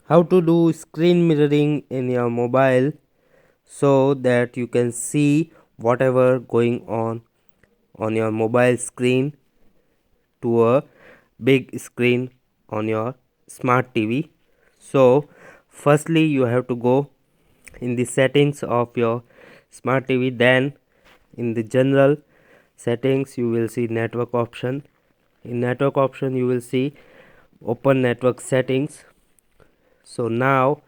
How to do screen mirroring in your mobile so that you can see whatever going on your mobile screen to a big screen on your smart TV. So firstly you have to go in the settings of your smart TV, then in the general settings you will see network option. In network option you will see open network settings. So now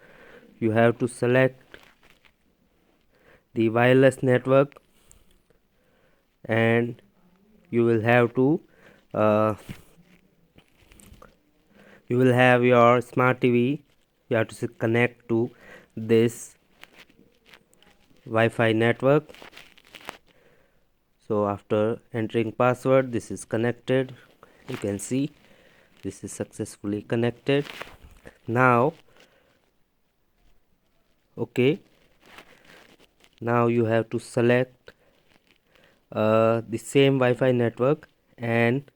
you have to select the wireless network, and you will have to uh, you will have your smart TV. You have to connect to this Wi-Fi network. So after entering password, this is connected. You can see this is successfully connected. Now okay, now you have to select the same Wi-Fi network, and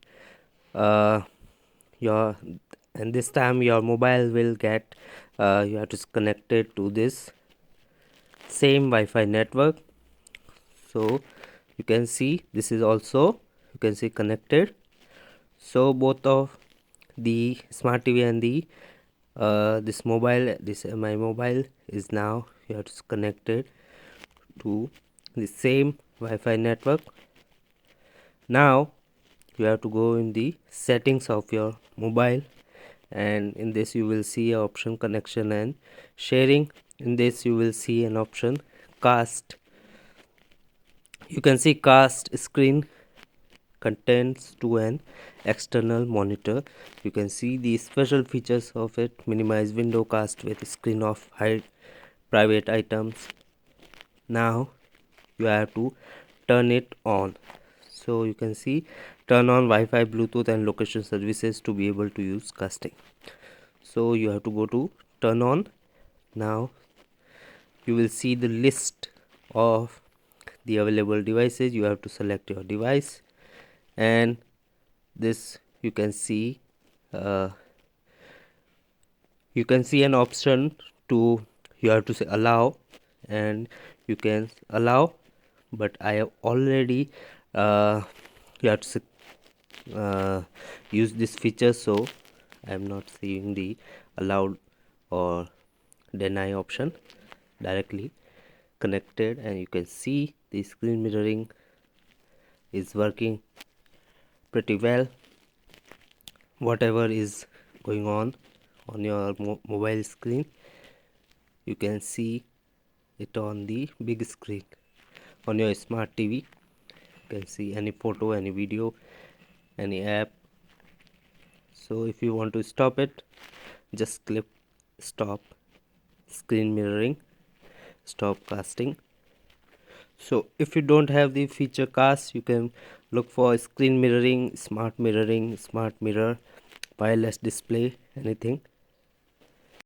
uh, your and this time your mobile will get you have to connect it to this same Wi-Fi network. So you can see this is also, you can see, connected. So both of the smart TV and the this my mobile is now, you have to connected to the same Wi-Fi network. Now you have to go in the settings of your mobile, and in this you will see a option connection and sharing. In this you will see an option cast. You can see cast screen contents to an external monitor. You can see the special features of it: minimize window cast with screen off, hide private items. Now you have to turn it on. So you can see turn on Wi-Fi, Bluetooth and location services to be able to use casting. So you have to go to turn on. Now you will see the list of the available devices. You have to select your device, and this you can see an option to, you have to say allow, and you can allow, but I have already you have to use this feature, so I am not seeing the allowed or deny option. Directly connected, and you can see the screen mirroring is working pretty well. Whatever is going on your mobile screen, you can see it on the big screen on your smart TV. You can see any photo, any video, any app. So if you want to stop it, just click stop screen mirroring, stop casting. So if you don't have the feature cast, you can look for screen mirroring, smart mirror, wireless display, anything.